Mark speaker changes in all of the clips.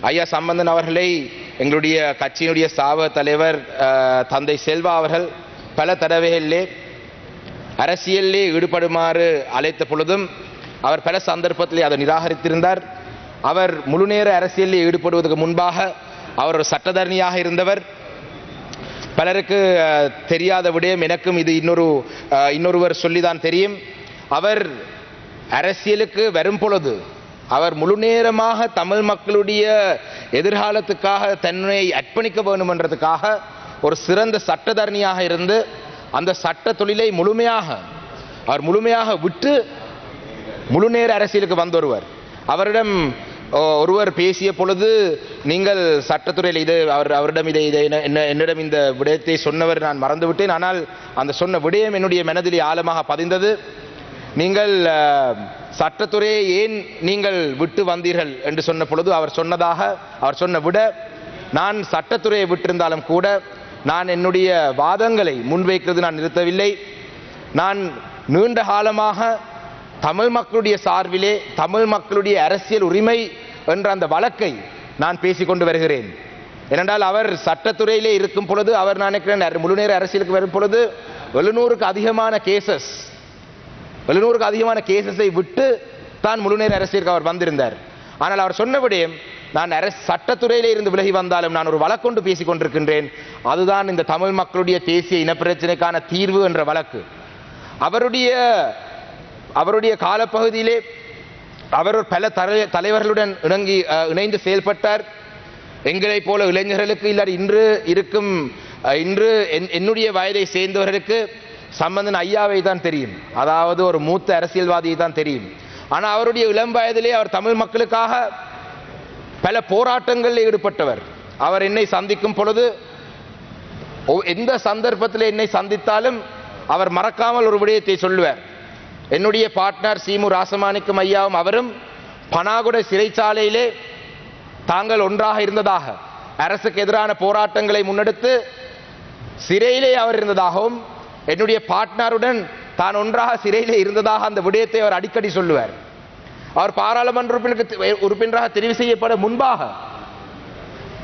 Speaker 1: ஐயா சம்பந்தன் அவர்களை எங்களுடைய கட்சியினுடைய ஸ்தாப தலைவர் தந்தை செல்வா அவர்கள் பல தடவைகளிலே அரசியலிலே ஈடுபடுமாறு அழைத்த பொழுதும் அவர் பல சந்தர்ப்பத்திலே அதை நிராகரித்திருந்தார். அவர் முழுநேர அரசியலில் ஈடுபடுவதற்கு முன்பாக அவர் ஒரு சட்டத்தரணியாக இருந்தவர். பலருக்கு தெரியாத விடயம், எனக்கும் இது இன்னொருவர் சொல்லிதான் தெரியும். அவர் அரசியலுக்கு வரும் பொழுது அவர் முழுநேரமாக தமிழ் மக்களுடைய எதிர்காலத்துக்காக தன்னை அர்ப்பணிக்க வேண்டும் என்றதுக்காக ஒரு சிறந்த சட்டத்தரணியாக இருந்து அந்த சட்ட தொழிலை முழுமையாக விட்டு முழுநேர அரசியலுக்கு வந்தொருவர். அவரிடம் ஒருவர் பேசிய பொழுது, நீங்கள் சட்டத்துறையில் அவரிடம் என்னிடம் இந்த விடயத்தை சொன்னவர் நான் மறந்துவிட்டேன், ஆனால் அந்த சொன்ன விடயம் என்னுடைய மனதிலே ஆழமாக பதிந்தது. நீங்கள் சட்டத்துறையை ஏன் நீங்கள் விட்டு வந்தீர்கள் என்று சொன்ன பொழுது அவர் சொன்ன விட, நான் சட்டத்துறையை விட்டிருந்தாலும் கூட நான் என்னுடைய வாதங்களை முன்வைக்கிறது நான் நிறுத்தவில்லை. நான் நீண்ட காலமாக தமிழ் மக்களுடைய சார்பிலே தமிழ் மக்களுடைய அரசியல் உரிமை என்ற அந்த வழக்கை நான் பேசிக்கொண்டு வருகிறேன். ஏனென்றால் அவர் சட்டத்துறையிலே இருக்கும் பொழுது, அவர் நான் நினைக்கிறேன் முழுநேர அரசியலுக்கு வரும் பொழுது 700க்கு அதிகமான கேசஸை விட்டு தான் முழுநேர அரசியலுக்கு அவர் வந்திருந்தார். ஆனால் அவர் சொன்ன விடயம், நான் சட்டத்துறையிலே இருந்து விலகி வந்தாலும் நான் ஒரு வழக்கொண்டு பேசிக் கொண்டிருக்கின்றேன், அதுதான் இந்த தமிழ் மக்களுடைய தேசிய இனப்பிரச்சனைக்கான தீர்வு என்ற வழக்கு. அவருடைய காலப்பகுதியிலே அவர் பல தலைவர்களுடன் இணைந்து செயல்பட்டார். எங்களை போல இளைஞர்களுக்கு இல்லாத இன்று என்னுடைய வயதை சேர்ந்தவர்களுக்கு சம்பந்தன் ஐயாவை தான் தெரியும், அதாவது ஒரு மூத்த அரசியல்வாதியை தான் தெரியும். ஆனால் அவருடைய இளம் வயதிலே அவர் தமிழ் மக்களுக்காக பல போராட்டங்களில் ஈடுபட்டவர். அவர் என்னை சந்திக்கும் பொழுது, எந்த சந்தர்ப்பத்தில் என்னை சந்தித்தாலும் அவர் மறக்காமல் ஒரு விடயத்தை சொல்லுவார். என்னுடைய பார்ட்னர் சீமு ராசமாணிக்கம் ஐயாவும் அவரும் பனாகுடை சிறைச்சாலையிலே தாங்கள் ஒன்றாக இருந்ததாக, அரசுக்கு எதிரான போராட்டங்களை முன்னெடுத்து சிறையிலே அவர் இருந்ததாகவும், என்னுடைய பார்ட்னருடன் தான் ஒன்றாக சிறையிலே இருந்ததாக அந்த விடயத்தை அவர் அடிக்கடி சொல்லுவார். அவர் பாராளுமன்ற உறுப்பினராக தெரிவு செய்யப்பட முன்பாக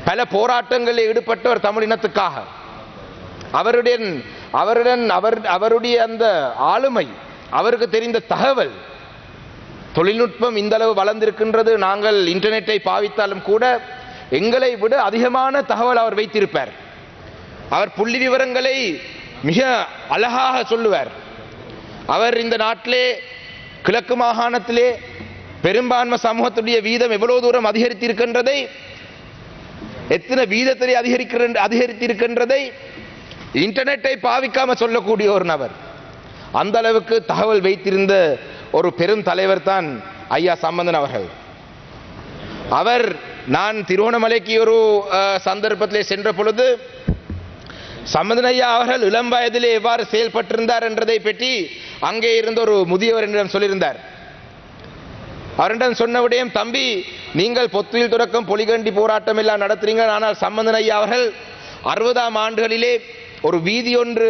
Speaker 1: பல போராட்டங்களில் ஈடுபட்டவர் தமிழ் இனத்துக்காக. அவருடைய அந்த ஆளுமை, அவருக்கு தெரிந்த தகவல், தொழில்நுட்பம் இந்த அளவு வளர்ந்திருக்கின்றது, நாங்கள் இன்டர்நெட்டை பாவித்தாலும் கூட எங்களை விட அதிகமான தகவல் அவர் வைத்திருப்பார். அவர் புள்ளி விவரங்களை மிக அழகாக சொல்லுவார். அவர் இந்த நாட்டிலே கிழக்கு மாகாணத்திலே பெரும்பான்மை சமூகத்துடைய வீதம் எவ்வளவு தூரம் அதிகரித்திருக்கின்றதை, எத்தனை வீதத்திலே அதிகரித்திருக்கின்றதை இன்டர்நெட்டை பாவிக்காம சொல்லக்கூடிய ஒரு நபர். அந்த அளவுக்கு தகவல் வைத்திருந்த ஒரு பெரும் தலைவர் தான் ஐயா சம்பந்தன் அவர்கள். நான் திருவோணமலைக்கு ஒரு சந்தர்ப்பத்திலே சென்ற பொழுது சம்பந்தன் ஐயா அவர்கள் இளம் வயதிலே எவ்வாறு செயல்பட்டிருந்தார் என்றதை பற்றி அங்கே இருந்த ஒரு முதியவர் என்னிடம் சொல்லியிருந்தார். அவரிடம் சொன்ன விடயம், தம்பி நீங்கள் பொத்துயில் தொடக்கம் பொலிகண்டி போராட்டம் எல்லாம் நடத்துறீங்க, ஆனால் சம்பந்தன் ஐயா அவர்கள் 60ஆம் ஆண்டுகளிலே ஒரு வீதி ஒன்று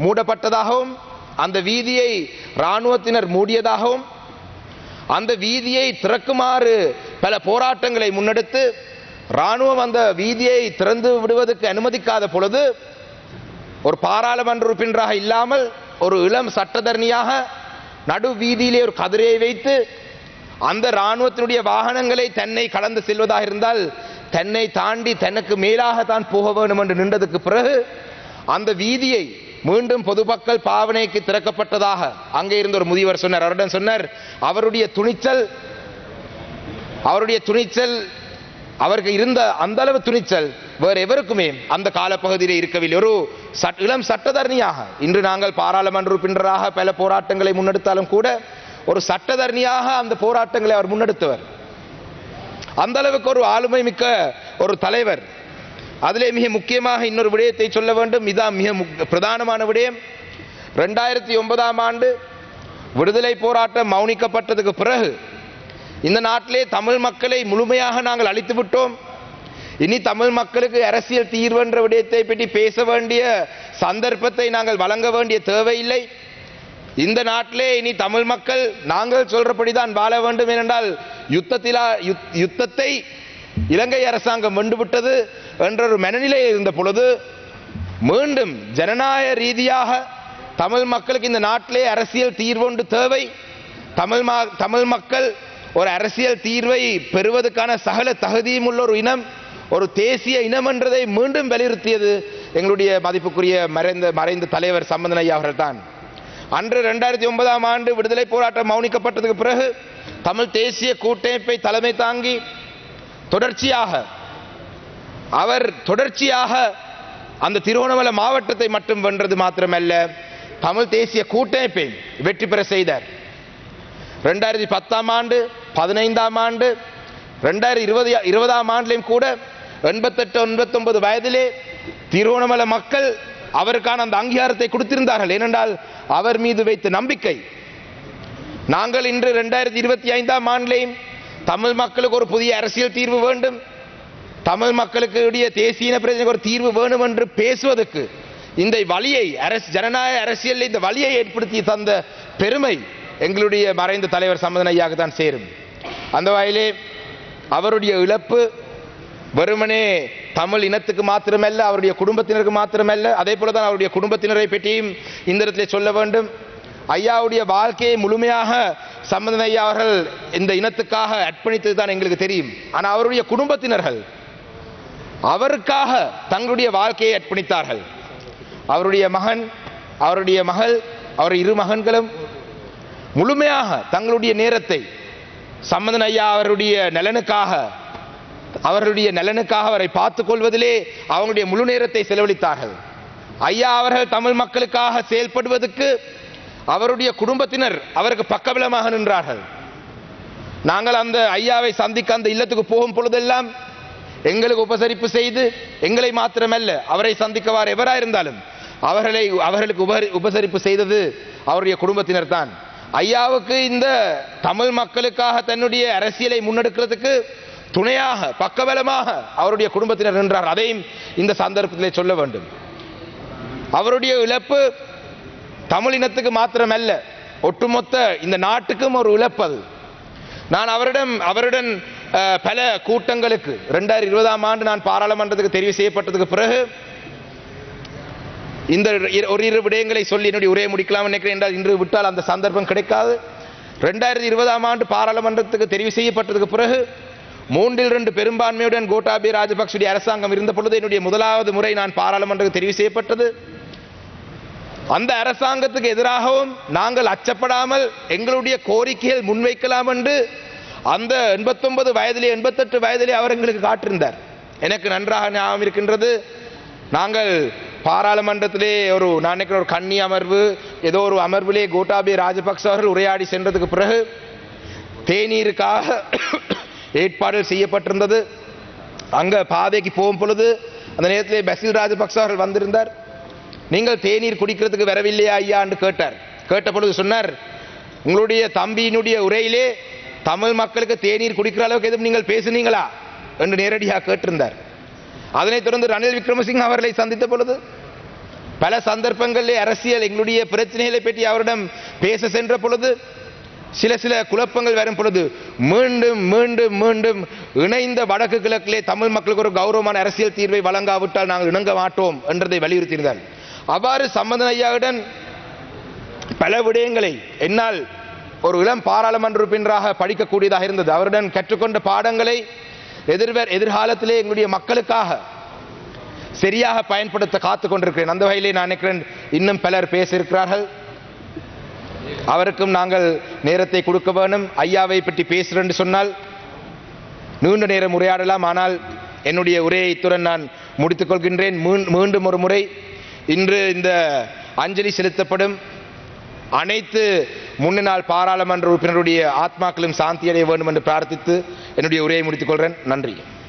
Speaker 1: மூடப்பட்டதாகவும், அந்த வீதியை இராணுவத்தினர் மூடியதாகவும், அந்த வீதியை திறக்குமாறு பல போராட்டங்களை முன்னெடுத்து இராணுவம் அந்த வீதியை திறந்து விடுவதற்கு அனுமதிக்காத பொழுது, ஒரு பாராளுமன்ற உறுப்பினராக இல்லாமல் ஒரு இளம் சட்டத்தரணியாக நடு வீதியிலே ஒரு கதிரையை வைத்து அந்த இராணுவத்தினுடைய வாகனங்களை தன்னை கடந்து செல்வதாக இருந்தால் தன்னை தாண்டி தனக்கு மேலாக தான் போக வேண்டும் என்று நின்றதுக்கு பிறகு அந்த வீதியை மீண்டும் பொதுமக்கள் பாவனைக்கு திறக்கப்பட்டதாக அங்கே இருந்த ஒரு முதியவர் சொன்னார். அவரிடம் சொன்னார், அவருடைய துணிச்சல் அவருக்கு இருந்த அந்த அளவு துணிச்சல் வேறு எவருக்குமே அந்த காலப்பகுதியில் இருக்கவில்லை. ஒரு இளம் சட்டத்தரணியாக, இன்று நாங்கள் பாராளுமன்ற உறுப்பினராக பல போராட்டங்களை முன்னெடுத்தாலும் கூட ஒரு சட்டத்தரணியாக அந்த போராட்டங்களை அவர் முன்னெடுத்தவர். அந்த அளவுக்கு ஒரு ஆளுமை மிக்க ஒரு தலைவர். அதிலே மிக முக்கியமாக இன்னொரு விடயத்தை சொல்ல வேண்டும், இதான் மிக பிரதானமான விடயம். 2009ஆம் ஆண்டு விடுதலை போராட்டம் மௌனிக்கப்பட்டதுக்கு பிறகு இந்த நாட்டிலே தமிழ் மக்களை முழுமையாக நாங்கள் அழித்து விட்டோம், இனி தமிழ் மக்களுக்கு அரசியல் தீர்வு என்ற விடயத்தை பற்றி பேச வேண்டிய சந்தர்ப்பத்தை நாங்கள் வழங்க வேண்டிய தேவையில்லை, இந்த நாட்டிலே இனி தமிழ் மக்கள் நாங்கள் சொல்றபடிதான் வாழ வேண்டும். ஏனென்றால் யுத்தத்தை இலங்கை அரசாங்கம் வென்றுவிட்டது என்ற ஒரு மனநிலையில் இருந்த பொழுது மீண்டும் ஜனநாயக ரீதியாக தமிழ் மக்களுக்கு இந்த நாட்டிலே அரசியல் தீர்வொன்று தேவை, தமிழ் மக்கள் ஒரு அரசியல் தீர்வை பெறுவதற்கான சகல தகுதியும் உள்ள ஒரு இனம், ஒரு தேசிய இனம் என்றதை மீண்டும் வலியுறுத்தியது எங்களுடைய மதிப்புக்குரிய மறைந்த தலைவர் சம்பந்தன் ஐயா அவர்கள் தான். அன்று 2009ஆம் ஆண்டு விடுதலை போராட்டம் மௌனிக்கப்பட்டதுக்கு பிறகு தமிழ் தேசிய கூட்டமைப்பை தலைமை தாங்கி தொடர்ச்சியாக அந்த திருகோணமலை மாவட்டத்தை மட்டும் வென்றது மாத்திரமல்ல, தமிழ் தேசிய கூட்டமைப்பை வெற்றி பெற செய்தார். 2010ஆம் ஆண்டு, 15ஆம் ஆண்டு, 2020ஆம் ஆண்டிலும் கூட 88-89 வயதிலே திருகோணமலை மக்கள் அவருக்கான அந்த அங்கீகாரத்தை கொடுத்திருந்தார்கள். ஏனென்றால் அவர் மீது வைத்த நம்பிக்கை. நாங்கள் இன்று 2025ஆம் ஆண்டிலேயும் தமிழ் மக்களுக்கு ஒரு புதிய அரசியல் தீர்வு வேண்டும், தமிழ் மக்களுக்கு தேசிய பிரச்சனைக்கு ஒரு தீர்வு வேண்டும் என்று பேசுவதற்கு இந்த வழியை ஜனநாயக அரசியல் இந்த வழியை ஏற்படுத்தி தந்த பெருமை எங்களுடைய மறைந்த தலைவர் சம்பந்தன் ஐயாவுக்கு தான் சேரும். அந்த வகையிலே அவருடைய இழப்பு வெறுமனே தமிழ் இனத்துக்கு மாத்திரமல்ல, அவருடைய குடும்பத்தினருக்கு மாத்திரமல்ல, அதே போலதான் அவருடைய குடும்பத்தினரை பற்றியும் இந்த இடத்திலே சொல்ல வேண்டும். ஐயாவுடைய வாழ்க்கையை முழுமையாக சம்பந்தன் ஐயா அவர்கள் இந்த இனத்துக்காக அர்ப்பணித்தது தான் எங்களுக்கு தெரியும். ஆனால் அவருடைய குடும்பத்தினர்கள் அவருக்காக தங்களுடைய வாழ்க்கையை அர்ப்பணித்தார்கள். அவருடைய மகன், அவருடைய மகள், அவர் இரு மகன்களும் முழுமையாக தங்களுடைய நேரத்தை சம்பந்தன் ஐயா அவருடைய நலனுக்காக அவரை பார்த்துக் கொள்வதிலே அவங்களுடைய முழு நேரத்தை செலவழித்தார்கள். ஐயா அவர்கள் தமிழ் மக்களுக்காக செயல்படுவதற்கு அவருடைய குடும்பத்தினர் அவருக்கு பக்கபலமாக நின்றார்கள். நாங்கள் அந்த ஐயாவை சந்திக்க அந்த இல்லத்துக்கு போகும் பொழுதெல்லாம் எங்களுக்கு உபசரிப்பு செய்து, எங்களை மாத்திரமல்ல அவரை சந்திக்கவாறு எவராயிருந்தாலும் அவர்களுக்கு உபசரிப்பு செய்தது அவருடைய குடும்பத்தினர் தான். ஐயாவுக்கு இந்த தமிழ் மக்களுக்காக தன்னுடைய அரசியலை முன்னெடுக்கிறதுக்கு துணையாக பக்கபலமாக அவருடைய குடும்பத்தினர் நின்றார். அதையும் இந்த சந்தர்ப்பத்திலே சொல்ல வேண்டும். அவருடைய இழப்பு தமிழ் இனத்துக்கு மாத்திரமல்ல, ஒட்டுமொத்த இந்த நாட்டுக்கும் ஒரு இழப்பது. நான் அவருடன் பல கூட்டங்களுக்கு 2020ஆம் ஆண்டு நான் பாராளுமன்றத்துக்கு தெரிவு செய்யப்பட்டதுக்கு பிறகு இந்த ஒரு இரு விடயங்களை சொல்லி என்னுடைய உரையை முடிக்கலாம் நினைக்கிறேன். என்றால் இன்று விட்டால் அந்த சந்தர்ப்பம் கிடைக்காது. 2020ஆம் ஆண்டு பாராளுமன்றத்துக்கு தெரிவு செய்யப்பட்டதுக்கு பிறகு 3/2 பெரும்பான்மையுடன் கோட்டாபய ராஜபக்ஷவுடைய அரசாங்கம் இருந்த பொழுது என்னுடைய முதலாவது முறை நான் பாராளுமன்றத்துக்கு தெரிவு செய்யப்பட்டது. அந்த அரசாங்கத்துக்கு எதிராகவும் நாங்கள் அச்சப்படாமல் எங்களுடைய கோரிக்கைகள் முன்வைக்கலாம் என்று அந்த 89 வயதிலே 88 வயதிலே அவர் எங்களுக்கு காட்டிருந்தார். எனக்கு நன்றாக ஞாபகம் இருக்கின்றது. நாங்கள் பாராளுமன்றத்திலே நான் நினைக்கிற ஒரு கன்னி அமர்வு, ஏதோ ஒரு அமர்விலே கோட்டாபய ராஜபக்ஷ அவர்கள் உரையாடி சென்றதுக்கு பிறகு தேநீருக்காக ஏற்பாடுகள் செய்யப்பட்டிருந்தது. அங்க பாதைக்கு போகும் பொழுது அந்த நேரத்திலே பசில் ராஜபக்ஷ அவர்கள் வந்திருந்தார். நீங்கள் தேநீர் குடிக்கிறதுக்கு வரவில்லையா ஐயா என்று கேட்டார். கேட்ட பொழுது சொன்னார், உங்களுடைய தம்பியினுடைய உரையிலே தமிழ் மக்களுக்கு தேநீர் குடிக்கிற அளவுக்கு எதுவும் நீங்கள் பேசுனீங்களா என்று நேரடியாக கேட்டிருந்தார். அதனைத் தொடர்ந்து ரணில் விக்ரமசிங்க அவர்களை சந்தித்த பொழுது பல சந்தர்ப்பங்களிலே அரசியல் எங்களுடைய பிரச்சனைகளை பற்றி அவரிடம் பேச சென்ற பொழுது சில குழப்பங்கள் வரும் பொழுது மீண்டும் மீண்டும் மீண்டும் இணைந்த வடக்கு கிழக்கிலே தமிழ் மக்களுக்கு ஒரு கௌரவமான அரசியல் தீர்வை வழங்காவிட்டால் நாங்கள் இணங்க மாட்டோம் என்றதை வலியுறுத்தியிருந்தார். அவ்வாறு சம்பந்தன் ஐயாவுடன் பல விடயங்களை என்னால் ஒரு இளம் பாராளுமன்ற உறுப்பினராக படிக்கக்கூடியதாக இருந்தது. அவருடன் கற்றுக்கொண்ட பாடங்களை எதிர்காலத்திலே எங்களுடைய மக்களுக்காக சரியாக பயன்படுத்த காத்துக் கொண்டிருக்கிறேன். அந்த வகையிலே நான் நினைக்கிறேன் இன்னும் பலர் பேச இருக்கிறார்கள். அவருக்கும் நாங்கள் நேரத்தை கொடுக்க வேண்டும். ஐயாவை பற்றி பேசுகிறேன் சொன்னால் நீண்ட நேரம் உரையாடலாம். ஆனால் என்னுடைய உரையை இத்துடன் நான் முடித்துக் கொள்கின்றேன். மீண்டும் ஒரு முறை இன்று இந்த அஞ்சலி செலுத்தப்படும் அனைத்து முன்னாள் பாராளுமன்ற உறுப்பினருடைய ஆத்மாக்களும் சாந்தி அடைய வேண்டும் என்று பிரார்த்தித்து என்னுடைய உரையை முடித்துக் கொள்கிறேன். நன்றி.